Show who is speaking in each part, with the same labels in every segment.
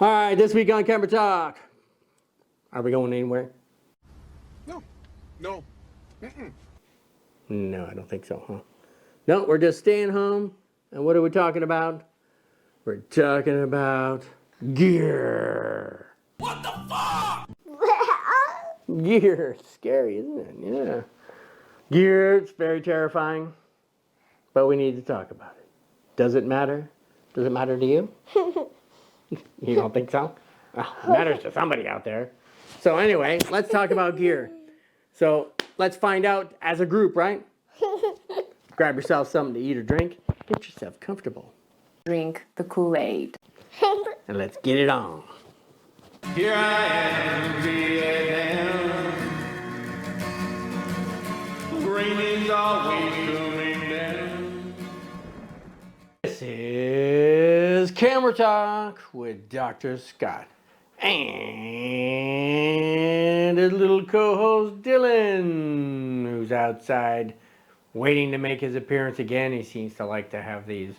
Speaker 1: All right, this week on Camera Talk. Are we going anywhere?
Speaker 2: No. Mm-mm.
Speaker 1: No, I don't think so, huh? No, we're just staying home. And what are we talking about? We're talking about gear.
Speaker 2: What the fuck?
Speaker 1: Gear. It's scary, isn't it? Yeah. Gear, it's very terrifying. But we need to talk about it. Does it matter? Does it matter to you? You don't think so? Well, it matters to somebody out there. So anyway, let's talk about gear. So let's find out as a group, right? Grab yourself something to eat or drink. Get yourself comfortable.
Speaker 3: Drink the Kool-Aid.
Speaker 1: And let's get it on.
Speaker 4: Here I am in Vietnam. Rain is always coming down.
Speaker 1: This is Camera Talk with Dr. Scott. And his little co-host Dylan, who's outside waiting to make his appearance again. He seems to like to have these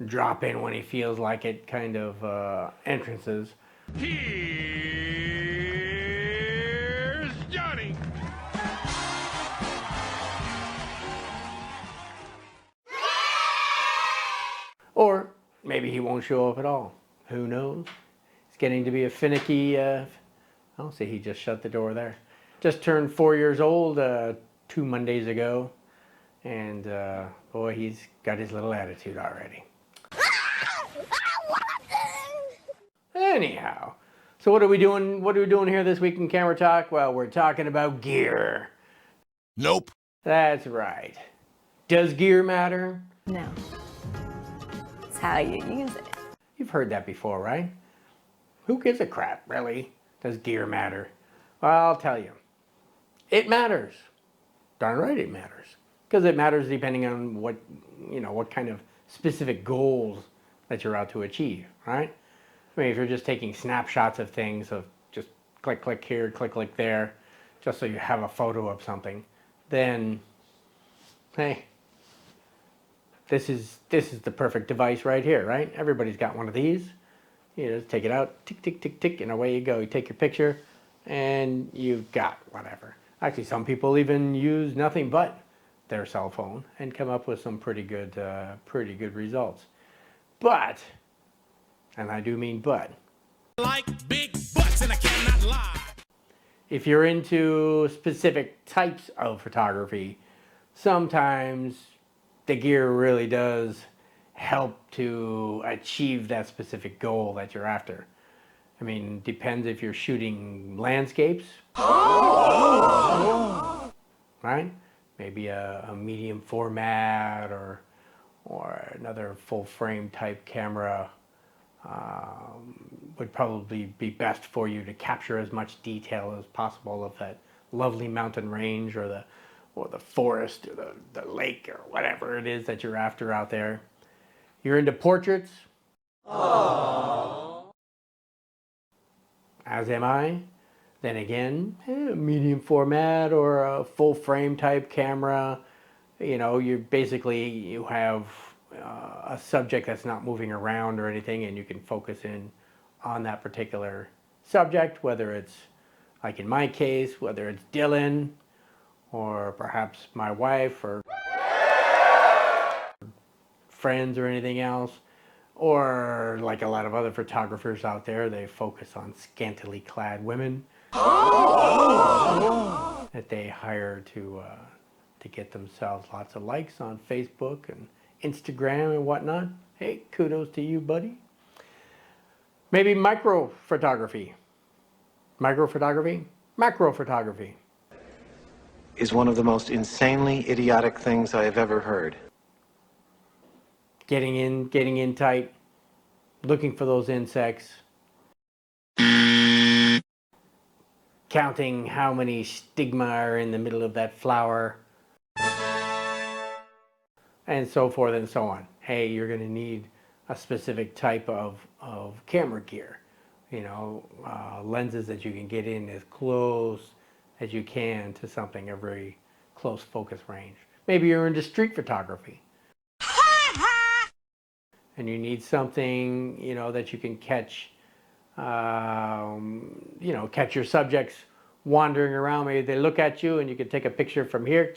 Speaker 1: drop in when he feels like it kind of entrances.
Speaker 4: Here's Johnny.
Speaker 1: Or maybe he won't show up at all. Who knows? It's getting to be a finicky. I'll see, he just shut the door there. Just turned 4 years old 2 Mondays ago. And boy, he's got his little attitude already. Anyhow, so what are we doing? What are we doing here this week in Camera Talk? Well, we're talking about gear.
Speaker 2: Nope.
Speaker 1: That's right. Does gear matter?
Speaker 3: No. It's how you use it.
Speaker 1: You've heard that before, right? Who gives a crap, really? Does gear matter? Well, I'll tell you. It matters. Darn right it matters. Because it matters depending on what kind of specific goals that you're out to achieve, right? I mean, if you're just taking snapshots of things, of just click, click here, click there, just so you have a photo of something, then, hey, this is the perfect device right here, right? Everybody's got one of these. You just take it out, tick, tick, tick, tick, and away you go. You take your picture, and you've got whatever. Actually, some people even use nothing but their cell phone and come up with some pretty good results. But, and I do mean but,
Speaker 2: Like big butts and I cannot lie.
Speaker 1: if you're into specific types of photography, sometimes the gear really does help to achieve that specific goal that you're after. I mean, depends if you're shooting landscapes, right? Maybe a medium format or another full frame type camera would probably be best for you to capture as much detail as possible of that lovely mountain range or the forest or the lake or whatever it is that you're after out there. You're into portraits? Aww. As am I. Then again, medium format or a full frame type camera. You know, you have a subject that's not moving around or anything, and you can focus in on that particular subject, whether it's, like in my case, whether it's Dylan or perhaps my wife or friends or anything else, or like a lot of other photographers out there, they focus on scantily clad women that they hire to get themselves lots of likes on Facebook and Instagram and whatnot. Hey, kudos to you, buddy. Maybe micro photography. Macro photography
Speaker 5: is one of the most insanely idiotic things I have ever heard.
Speaker 1: Getting in tight, looking for those insects, counting how many stigma are in the middle of that flower, and so forth and so on. Hey, you're going to need a specific type of camera gear. You know, lenses that you can get in as close as you can to something, a very close focus range. Maybe you're into street photography. And you need something, you know, that you can catch You know, catch your subjects wandering around. Maybe they look at you, and you can take a picture from here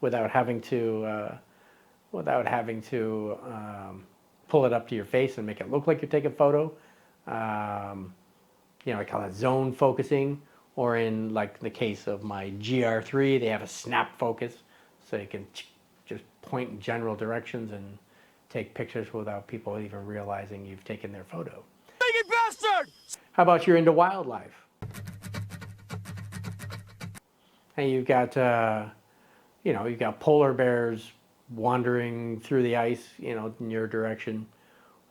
Speaker 1: without having to pull it up to your face and make it look like you're taking a photo. You know, I call it zone focusing, or in like the case of my GR3, they have a snap focus, so you can just point in general directions and take pictures without people even realizing you've taken their photo.
Speaker 2: Bastard!
Speaker 1: How about you're into wildlife? And you've got, you know, you've got polar bears wandering through the ice, you know, in your direction,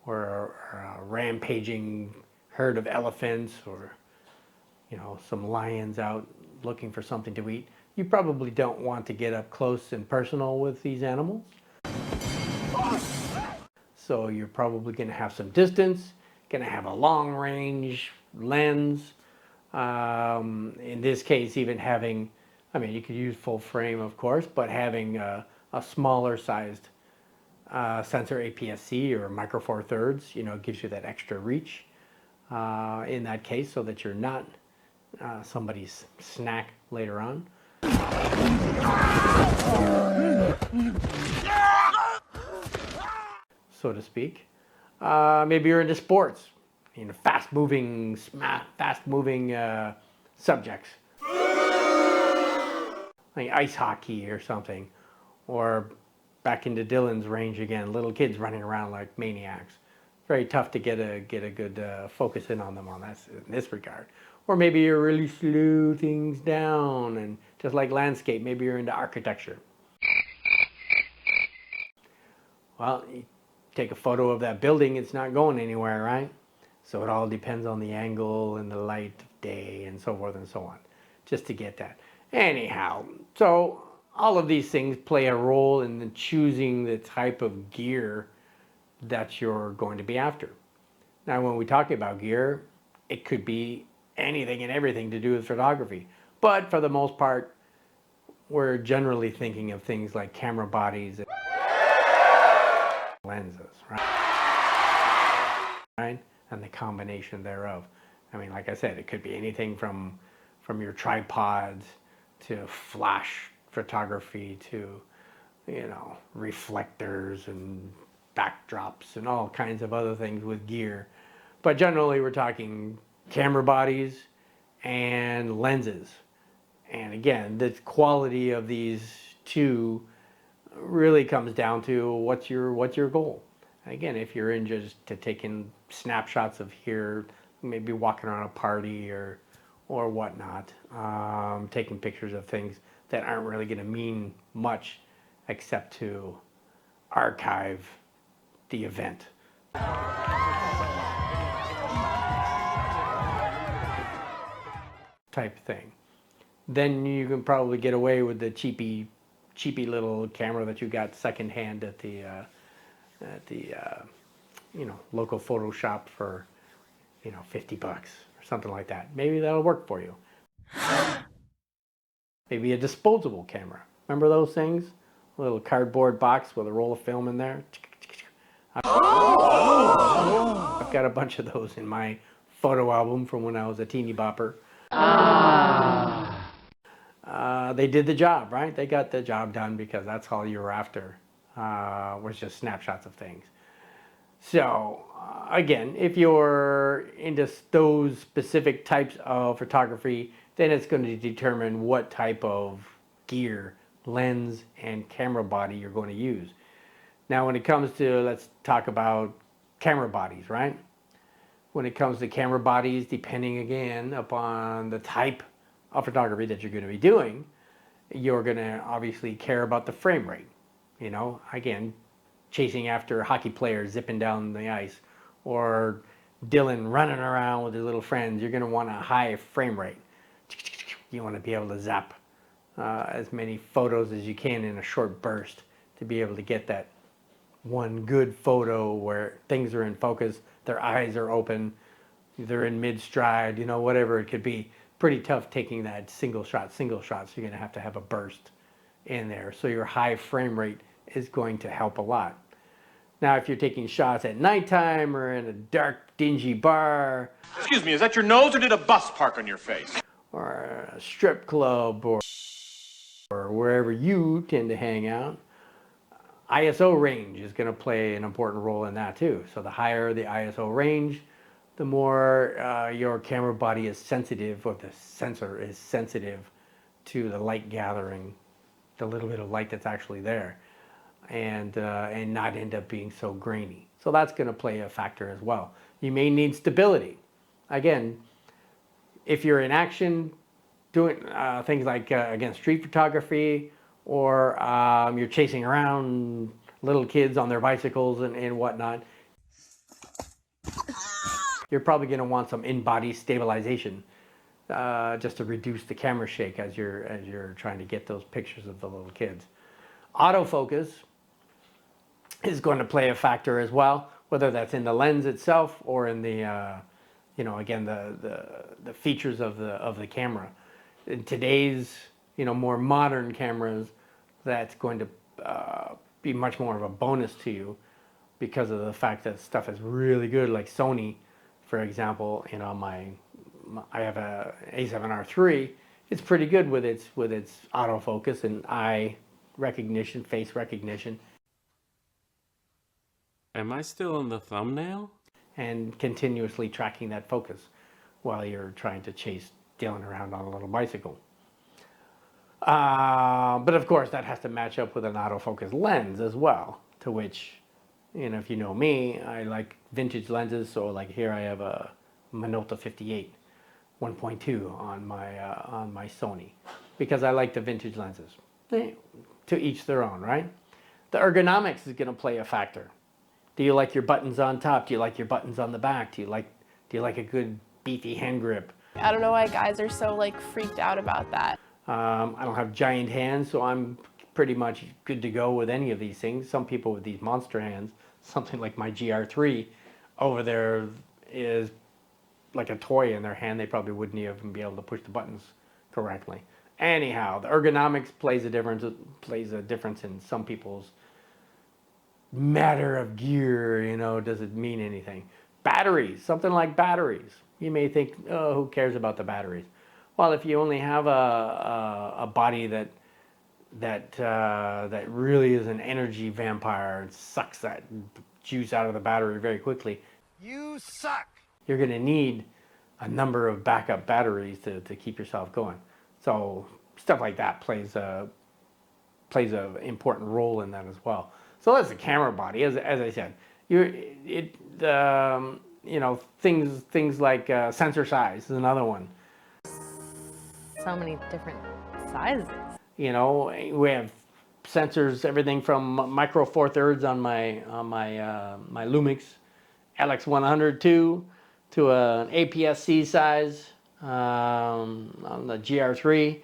Speaker 1: or a rampaging herd of elephants, or, you know, some lions out looking for something to eat. You probably don't want to get up close and personal with these animals. So you're probably going to have some distance, going to have a long range lens. In this case, even having, I mean, you could use full frame, of course, but having a smaller sized sensor APS-C or micro four thirds, you know, gives you that extra reach in that case, so that you're not somebody's snack later on. So to speak. Maybe you're into sports, you know, fast-moving subjects, like ice hockey or something, or back into Dylan's range again, little kids running around like maniacs. Very tough to get a good focus in on them on that in this regard. Or maybe you're really slow things down, and just like landscape, maybe you're into architecture. Well, you take a photo of that building, it's not going anywhere, right? So it all depends on the angle and the light of day and so forth and so on, just to get that. Anyhow, so all of these things play a role in the choosing the type of gear that you're going to be after. Now, when we talk about gear, it could be anything and everything to do with photography. But for the most part, we're generally thinking of things like camera bodies and lenses, right? And the combination thereof. I mean, like I said, it could be anything from your tripods to flash photography to, you know, reflectors and backdrops and all kinds of other things with gear. But generally we're talking camera bodies and lenses. And again, the quality of these two really comes down to what's your goal. And again, if you're in just to taking snapshots of here, maybe walking around a party or whatnot, taking pictures of things that aren't really going to mean much except to archive the event. Type thing. Then you can probably get away with the cheapy little camera that you got secondhand at the you know, local photo shop for, you know, $50 or something like that. Maybe that'll work for you. Maybe a disposable camera. Remember those things? A little cardboard box with a roll of film in there. I've got a bunch of those in my photo album from when I was a teeny bopper. They did the job, right? They got the job done because that's all you were after, was just snapshots of things. So again, if you're into those specific types of photography, then it's going to determine what type of gear, lens, and camera body you're going to use. Now, when it comes to, let's talk about camera bodies, right? When it comes to camera bodies, depending again upon the type of photography that you're going to be doing, you're going to obviously care about the frame rate. You know, again, chasing after hockey players zipping down the ice, or Dylan running around with his little friends, you're going to want a high frame rate. You want to be able to zap as many photos as you can in a short burst to be able to get that one good photo where things are in focus, their eyes are open, they're in mid-stride, you know, whatever it could be. Pretty tough taking that single shot, so you're going to have a burst in there. So your high frame rate is going to help a lot. Now, if you're taking shots at nighttime or in a dark, dingy bar
Speaker 4: Excuse me, is that your nose or did a bus park on your face?
Speaker 1: or a strip club or wherever you tend to hang out, ISO range is going to play an important role in that too. So the higher the ISO range, the more your camera body is sensitive, or the sensor is sensitive to the light gathering, the little bit of light that's actually there, and not end up being so grainy. So that's going to play a factor as well. You may need stability. Again, if you're in action, doing things like again street photography, or you're chasing around little kids on their bicycles and whatnot, you're probably going to want some in-body stabilization just to reduce the camera shake as you're trying to get those pictures of the little kids. Autofocus is going to play a factor as well, whether that's in the lens itself or in the again the features of the camera. In today's more modern cameras, that's going to be much more of a bonus to you because of the fact that stuff is really good. Like Sony, for example, I have a A7R III. It's pretty good with its autofocus and eye recognition, face recognition,
Speaker 6: Am I still in the thumbnail?
Speaker 1: and continuously tracking that focus while you're trying to chase Dylan around on a little bicycle. But of course, that has to match up with an autofocus lens as well, to which, if you know me, I like vintage lenses. So like here I have a Minolta 58 1.2 on my Sony, because I like the vintage lenses. To each their own, right? The ergonomics is going to play a factor. Do you like your buttons on top? Do you like your buttons on the back? Do you like a good beefy hand grip?
Speaker 7: I don't know why guys are so freaked out about that.
Speaker 1: I don't have giant hands, so I'm pretty much good to go with any of these things. Some people with these monster hands, something like my GR3 over there is like a toy in their hand. They probably wouldn't even be able to push the buttons correctly. Anyhow, the ergonomics plays a difference. It plays a difference in some people's matter of gear. Does it mean anything? Batteries, something like batteries. You may think, oh, who cares about the batteries? Well, if you only have a body that really is an energy vampire and sucks that juice out of the battery very quickly,
Speaker 2: You suck.
Speaker 1: you're going to need a number of backup batteries to keep yourself going. So stuff like that plays a important role in that as well. So that's the camera body. As I said, things like sensor size is another one.
Speaker 3: So many different sizes.
Speaker 1: We have sensors, everything from micro four thirds on my Lumix LX100 to an APS-C size on the GR3,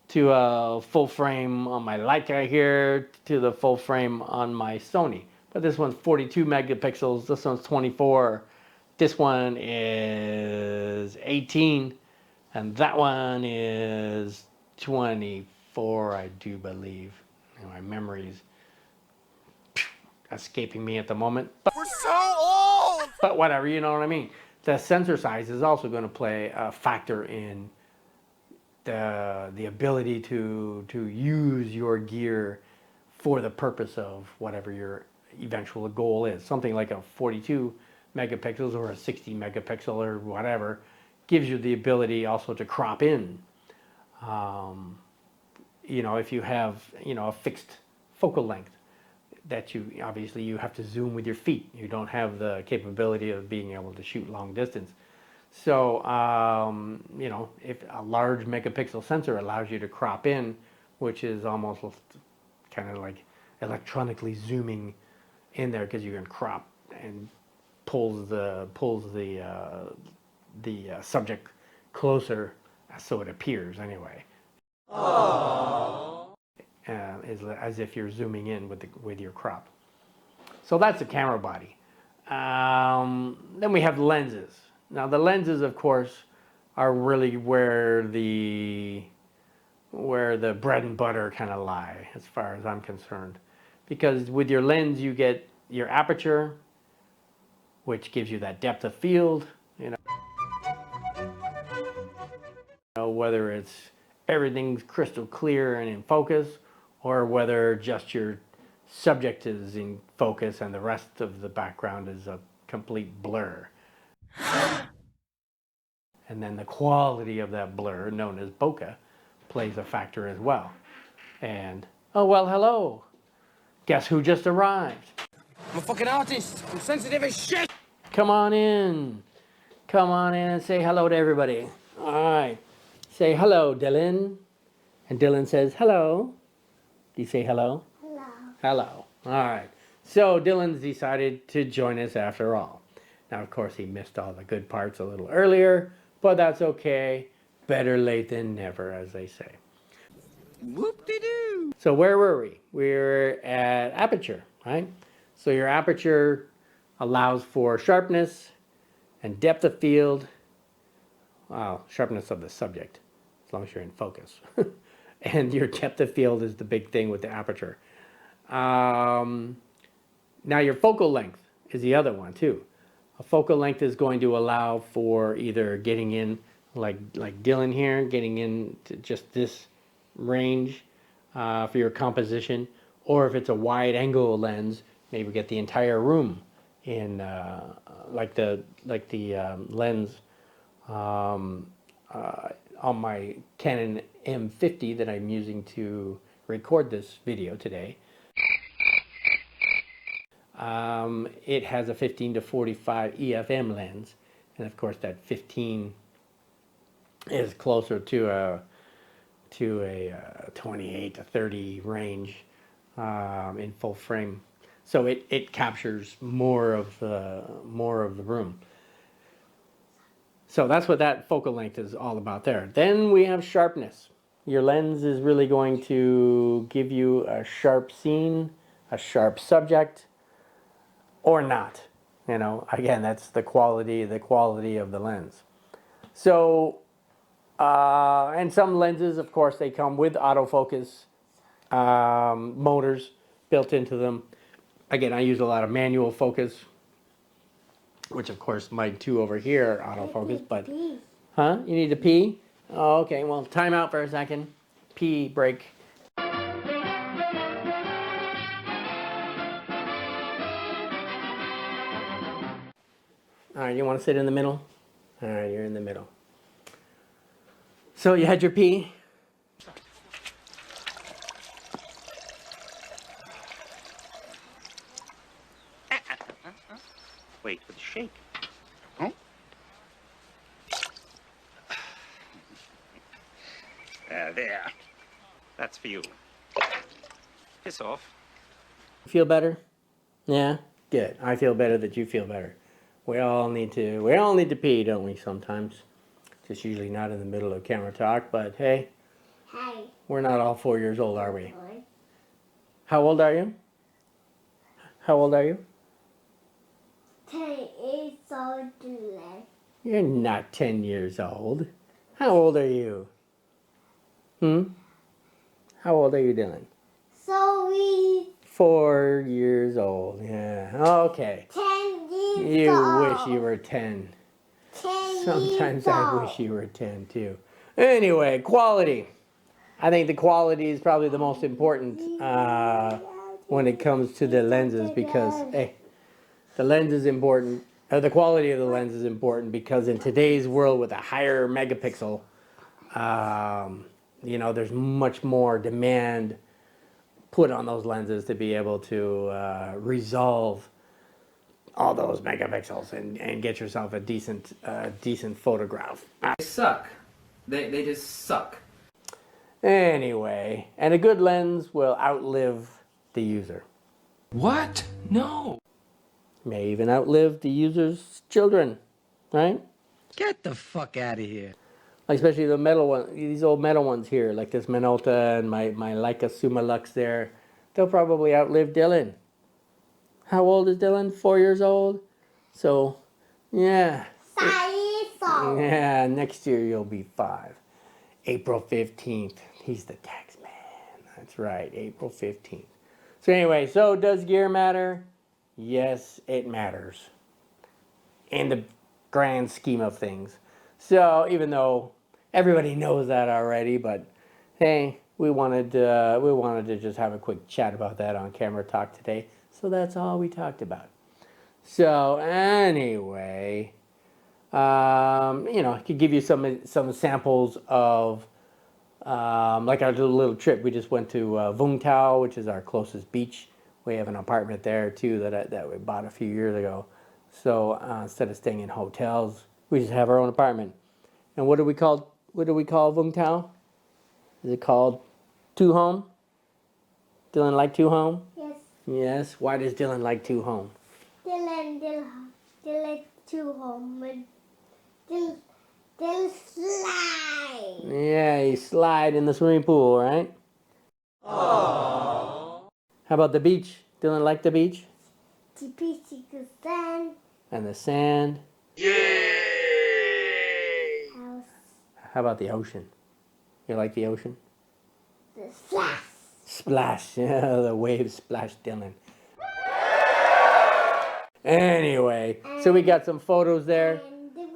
Speaker 1: to a full frame on my Leica here, to the full frame on my Sony. But this one's 42 megapixels, this one's 24, this one is 18, and that one is 24, I do believe. My memory's escaping me at the moment. But
Speaker 2: We're so old.
Speaker 1: But whatever, you know what I mean. The sensor size is also going to play a factor in the ability to use your gear for the purpose of whatever your eventual goal is. Something like a 42 megapixels or a 60 megapixel or whatever gives you the ability also to crop in. If you have a fixed focal length, that you have to zoom with your feet. You don't have the capability of being able to shoot long distance. So, if a large megapixel sensor allows you to crop in, which is almost kind of like electronically zooming in there, because you can crop and pulls the subject closer, so it appears anyway. As if you're zooming in with your crop. So that's the camera body. Then we have lenses. Now the lenses, of course, are really where the bread and butter kind of lie, as far as I'm concerned, because with your lens you get your aperture, which gives you that depth of field, whether it's everything's crystal clear and in focus, or whether just your subject is in focus and the rest of the background is a complete blur. And then the quality of that blur, known as bokeh, plays a factor as well. And, oh, well, hello. Guess who just arrived?
Speaker 2: I'm a fucking artist. I'm sensitive as shit.
Speaker 1: Come on in. Come on in and say hello to everybody. All right. Say hello, Dylan. And Dylan says hello. Do you say hello? Hello. Hello. All right. So Dylan's decided to join us after all. Now, of course, he missed all the good parts a little earlier, but that's okay. Better late than never, as they say.
Speaker 2: Whoop-de-doo.
Speaker 1: So where were we? We were at aperture, right? So your aperture allows for sharpness and depth of field. Wow, sharpness of the subject, as long as you're in focus. And your depth of field is the big thing with the aperture. Now your focal length is the other one too. A focal length is going to allow for either getting in, like Dylan here, getting into just this range for your composition, or if it's a wide angle lens, maybe get the entire room in, like the lens on my Canon M50 that I'm using to record this video today. It has a 15 to 45 EFM lens, and of course that 15 is closer to a 28 to 30 range in full frame, so it captures more of the room. So that's what that focal length is all about there. Then we have sharpness. Your lens is really going to give you a sharp scene, a sharp subject, or not. Again, that's the quality of the lens. So, and some lenses, of course, they come with autofocus motors built into them. Again, I use a lot of manual focus, which of course my two over here are autofocus, but, huh? You need to pee? Oh, okay, well, time out for a second. Pee break. All right, you want to sit in the middle? All right, you're in the middle. So you had your pee?
Speaker 8: Wait for the shake. There. That's for you. Piss off.
Speaker 1: Feel better? Yeah? Good. I feel better that you feel better. We all need to pee, don't we, sometimes? Just usually not in the middle of camera talk, but hey.
Speaker 9: Hi.
Speaker 1: We're not all 4 years old, are we? How old are you? How old are you?
Speaker 9: 10 years old.
Speaker 1: You're not 10 years old. How old are you? How old are you, Dylan?
Speaker 9: Sorry.
Speaker 1: 4 years old, yeah. Okay.
Speaker 9: 10 years
Speaker 1: You
Speaker 9: old.
Speaker 1: wish you were 10.
Speaker 9: 10
Speaker 1: Sometimes
Speaker 9: years
Speaker 1: I
Speaker 9: old.
Speaker 1: wish you were 10 too. Anyway, quality. I think the quality is probably the most important when it comes to the lenses, because hey, the lens is important, or the quality of the lens is important, because in today's world with a higher megapixel, there's much more demand put on those lenses to be able to resolve all those megapixels and get yourself a decent photograph.
Speaker 10: They suck. They just suck.
Speaker 1: Anyway, and a good lens will outlive the user.
Speaker 10: What? No.
Speaker 1: May even outlive the user's children, right?
Speaker 2: Get the fuck out of here.
Speaker 1: Like especially the metal one, these old metal ones here, like this Minolta and my Leica Summilux there, they'll probably outlive Dylan. How old is Dylan? 4 years old? So, yeah.
Speaker 9: 5 years old.
Speaker 1: Yeah, next year you'll be 5. April 15th. He's the tax man. That's right, April 15th. So anyway, so does gear matter? Yes, it matters in the grand scheme of things. So even though everybody knows that already, but hey, we wanted to just have a quick chat about that on Camera Talk today. So that's all we talked about. So anyway, I could give you some samples of like our little trip. We just went to Vung Tau, which is our closest beach. We have an apartment there too that we bought a few years ago. So instead of staying in hotels, we just have our own apartment. And what do we call Vung Tau? Is it called Two Home? Dylan like Two Home?
Speaker 9: Yes.
Speaker 1: Yes. Why does Dylan like Two Home?
Speaker 9: Dylan to home. Dylan slide.
Speaker 1: Yeah, you slide in the swimming pool, right? Aww. How about the beach? Dylan like the beach?
Speaker 9: The beach is sand.
Speaker 1: And the sand?
Speaker 9: House.
Speaker 1: How about the ocean? You like the ocean?
Speaker 9: The splash.
Speaker 1: Splash. Yeah, the waves splash Dylan. Anyway, so we got some photos there.
Speaker 9: And the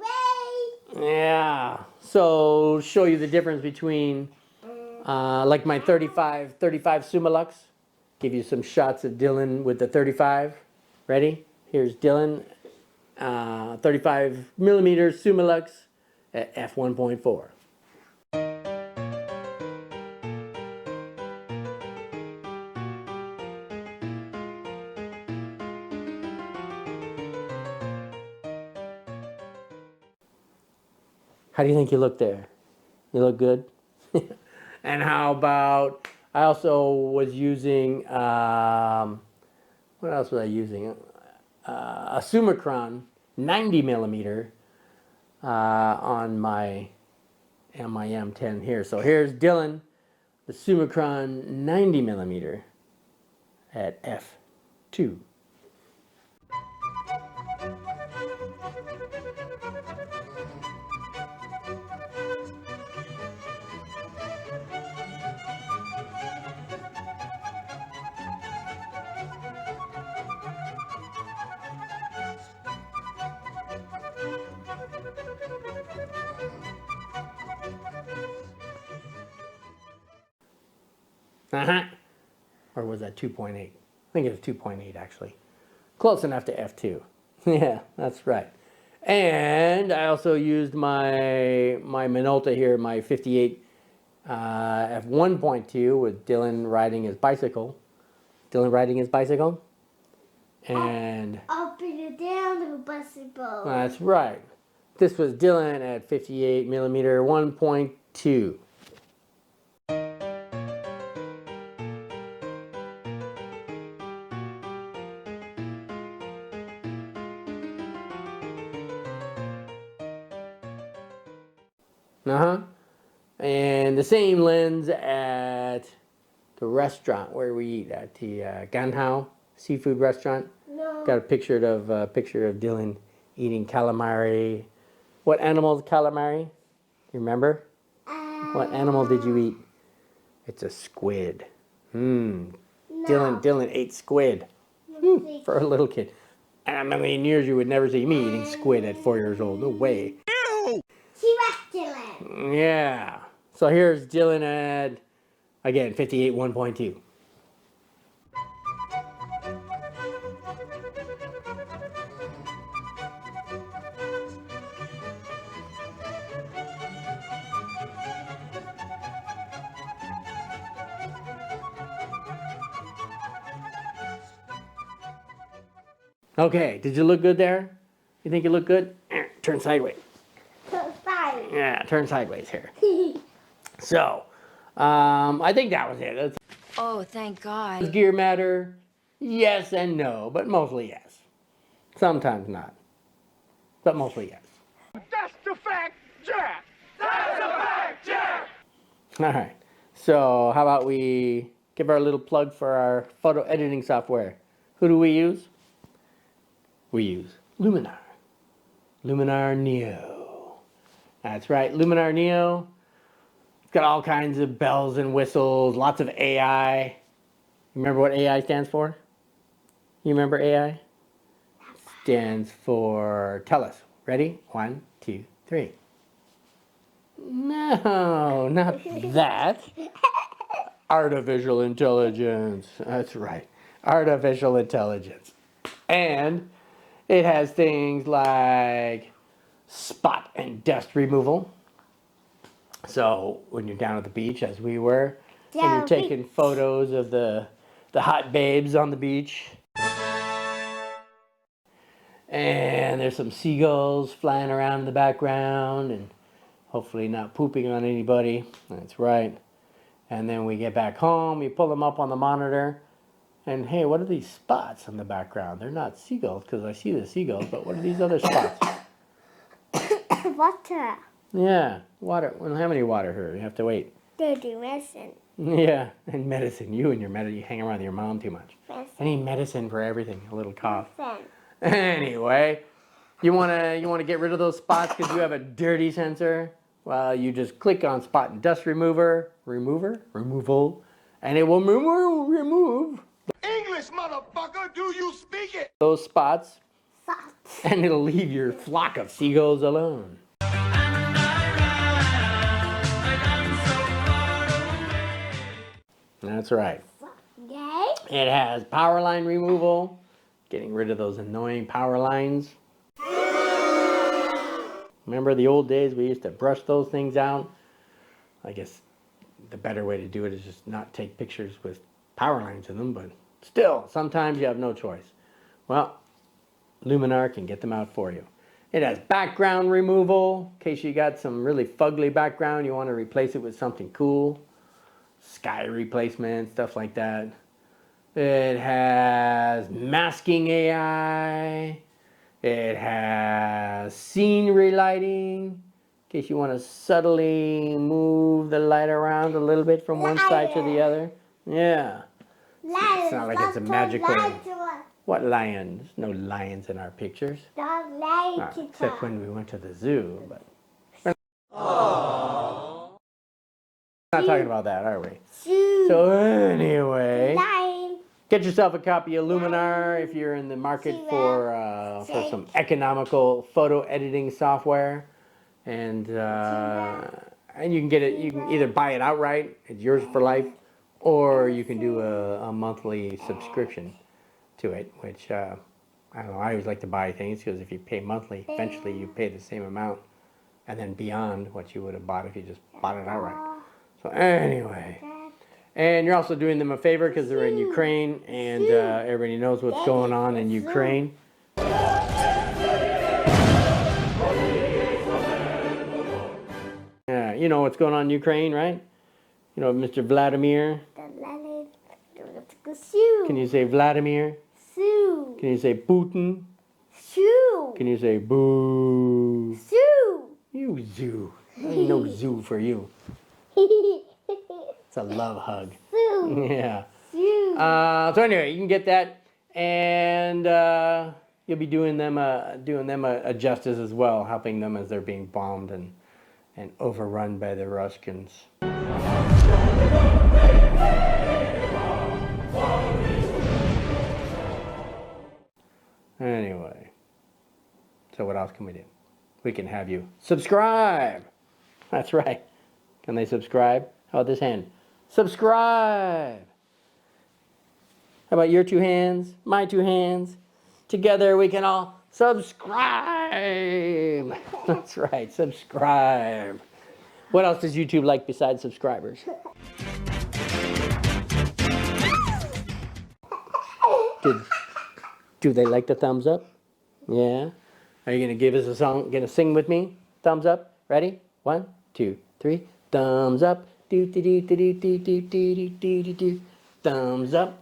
Speaker 9: way.
Speaker 1: Yeah. So show you the difference between like my 35 Sumalux. Give you some shots of Dylan with the 35. Ready? Here's Dylan, 35 millimeter Sumalux at f1.4. How do you think you look there? You look good? And how about, I also was using, what else was I using? A Summicron 90 millimeter on my M10 here. So here's Dylan, the Summicron 90 millimeter at f2. Or was that 2.8? I think it was 2.8 actually. Close enough to f2. Yeah, that's right. And I also used my Minolta here, my 58 f1.2 with Dylan riding his bicycle. And
Speaker 9: Up and down the bicycle.
Speaker 1: that's right. This was Dylan at 58 millimeter 1.2. And the same lens at the restaurant where we eat at the Ganhao seafood restaurant.
Speaker 9: No.
Speaker 1: Got a picture of Dylan eating calamari. What animal is calamari? You remember? What animal did you eat? It's a squid.
Speaker 9: No.
Speaker 1: Dylan ate squid. For a little kid. And a million years you would never see me eating squid at 4 years old. No way.
Speaker 9: T-Rex Dylan.
Speaker 1: Yeah. So here's Dylan at, again, 58 1.2. Okay, did you look good there? You think you look good? Turn sideways.
Speaker 9: Fire.
Speaker 1: Yeah, turn sideways here. So, I think that was it.
Speaker 3: Oh, thank God.
Speaker 1: Does gear matter? Yes and no, but mostly yes. Sometimes not, but mostly yes.
Speaker 4: That's the fact, Jack! That's the fact, Jack!
Speaker 1: All right, so how about we give our little plug for our photo editing software. Who do we use? We use Luminar. Luminar Neo. That's right, Luminar Neo. It's got all kinds of bells and whistles, lots of AI. Remember what AI stands for? You remember AI? stands for tell us. Ready? 1, 2, 3. No, not that. Artificial intelligence. That's right. Artificial intelligence. And it has things like spot and dust removal. So when you're down at the beach, as we were, and you're taking photos of the hot babes on the beach, and there's some seagulls flying around in the background, and hopefully not pooping on anybody. That's right. And then we get back home, you pull them up on the monitor, and hey, what are these spots in the background? They're not seagulls, because I see the seagulls, but what are these other spots?
Speaker 9: Water.
Speaker 1: Yeah, water. We don't have any water here. You have to wait.
Speaker 9: Dirty medicine.
Speaker 1: Yeah, and medicine. You and your medicine, you hang around with your mom too much.
Speaker 9: Medicine.
Speaker 1: I need medicine for everything. A little cough.
Speaker 9: Medicine.
Speaker 1: Anyway, you wanna get rid of those spots because you have a dirty sensor? Well, you just click on spot and dust removal, and it will remove
Speaker 4: English, motherfucker, do you speak it?
Speaker 1: those spots,
Speaker 9: Socks.
Speaker 1: and it'll leave your flock of seagulls alone. That's right.
Speaker 9: Yay.
Speaker 1: It has power line removal, getting rid of those annoying power lines. Remember the old days we used to brush those things out? I guess the better way to do it is just not take pictures with power lines in them, but still, sometimes you have no choice. Well, Luminar can get them out for you. It has background removal, in case you got some really fugly background, you want to replace it with something cool. Sky replacement, stuff like that. It has masking AI. It has scene relighting, in case you want to subtly move the light around a little bit from one side to the other. Yeah. It's not like it's a magical... What lion? There's no lions in our pictures. Except when we went to the zoo, but... We're not talking about that, are we? So anyway, get yourself a copy of Luminar if you're in the market for some economical photo editing software, and you can get it. You can either buy it outright; it's yours for life, or you can do a monthly subscription to it. Which I don't know. I always like to buy things because if you pay monthly, eventually you pay the same amount, and then beyond what you would have bought if you just bought it outright. So anyway, and you're also doing them a favor because they're in Ukraine, and everybody knows what's going on in Ukraine. Yeah, you know what's going on in Ukraine, right? You know, Mr. Vladimir. Can you say Vladimir? Can you say Putin? Can you say boo? You zoo. Ain't no zoo for you. It's a love hug. Yeah. So anyway, you can get that, and you'll be doing them a justice as well, helping them as they're being bombed and overrun by the Russians. Anyway, so what else can we do? We can have you subscribe. That's right. Can they subscribe? How about this hand? Subscribe! How about your two hands? My two hands? Together we can all subscribe! That's right, subscribe. What else does YouTube like besides subscribers? Do they like the thumbs up? Yeah? Are you gonna give us a song? Gonna sing with me? Thumbs up? Ready? 1, 2, 3. Thumbs up. Do do do do do do do do do do do. Thumbs up.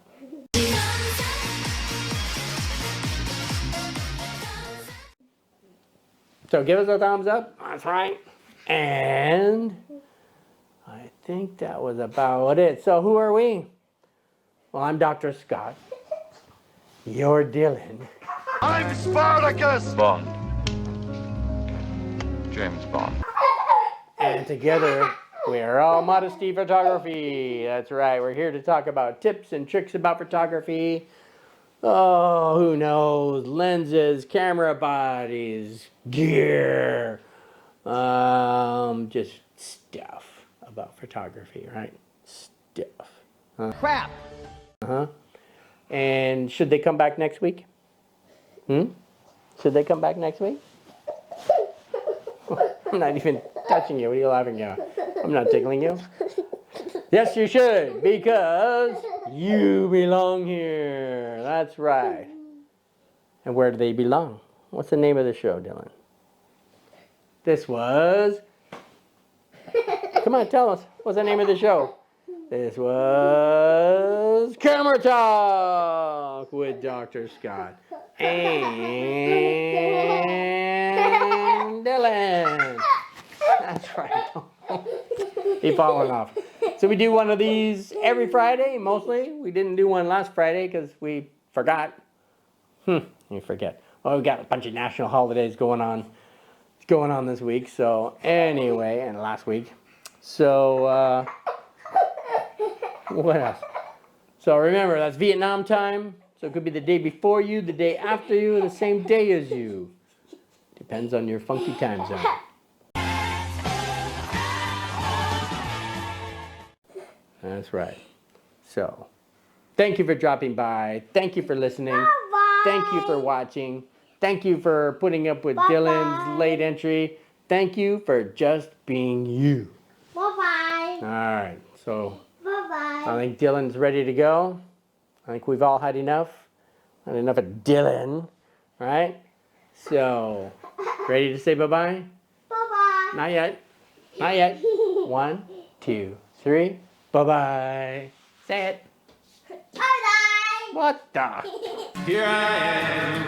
Speaker 1: So give us a thumbs up. That's right. And I think that was about it. So who are we? Well, I'm Dr. Scott. You're Dylan.
Speaker 4: I'm Spartacus!
Speaker 11: Bond. James Bond.
Speaker 1: And together, we're All Modesty Photography. That's right. We're here to talk about tips and tricks about photography. Oh, who knows? Lenses, camera bodies, gear. Just stuff about photography, right? Stuff.
Speaker 2: Crap.
Speaker 1: Uh-huh. And should they come back next week? Should they come back next week? I'm not even touching you. What are you laughing at? I'm not tickling you. Yes, you should, because you belong here. That's right. And where do they belong? What's the name of the show, Dylan? This was... Come on, tell us. What's the name of the show? This was Camera Talk with Dr. Scott and Dylan. That's right. Keep falling off. So we do one of these every Friday, mostly. We didn't do one last Friday because we forgot. You forget. Well, we got a bunch of national holidays going on this week. So anyway, and last week. So what else? So remember, that's Vietnam time. So it could be the day before you, the day after you, or the same day as you. Depends on your funky time zone. That's right. So, thank you for dropping by. Thank you for listening.
Speaker 9: Bye-bye.
Speaker 1: Thank you for watching. Thank you for putting up with Dylan's late entry. Thank you for just being you.
Speaker 9: Bye-bye.
Speaker 1: All right. So,
Speaker 9: Bye-bye.
Speaker 1: I think Dylan's ready to go. I think we've all had enough. Had enough of Dylan, right? So, ready to say bye-bye?
Speaker 9: Bye-bye.
Speaker 1: Not yet. Not yet. 1, 2, 3. Bye-bye. Say it.
Speaker 9: Bye-bye.
Speaker 1: What the?
Speaker 4: Here I am.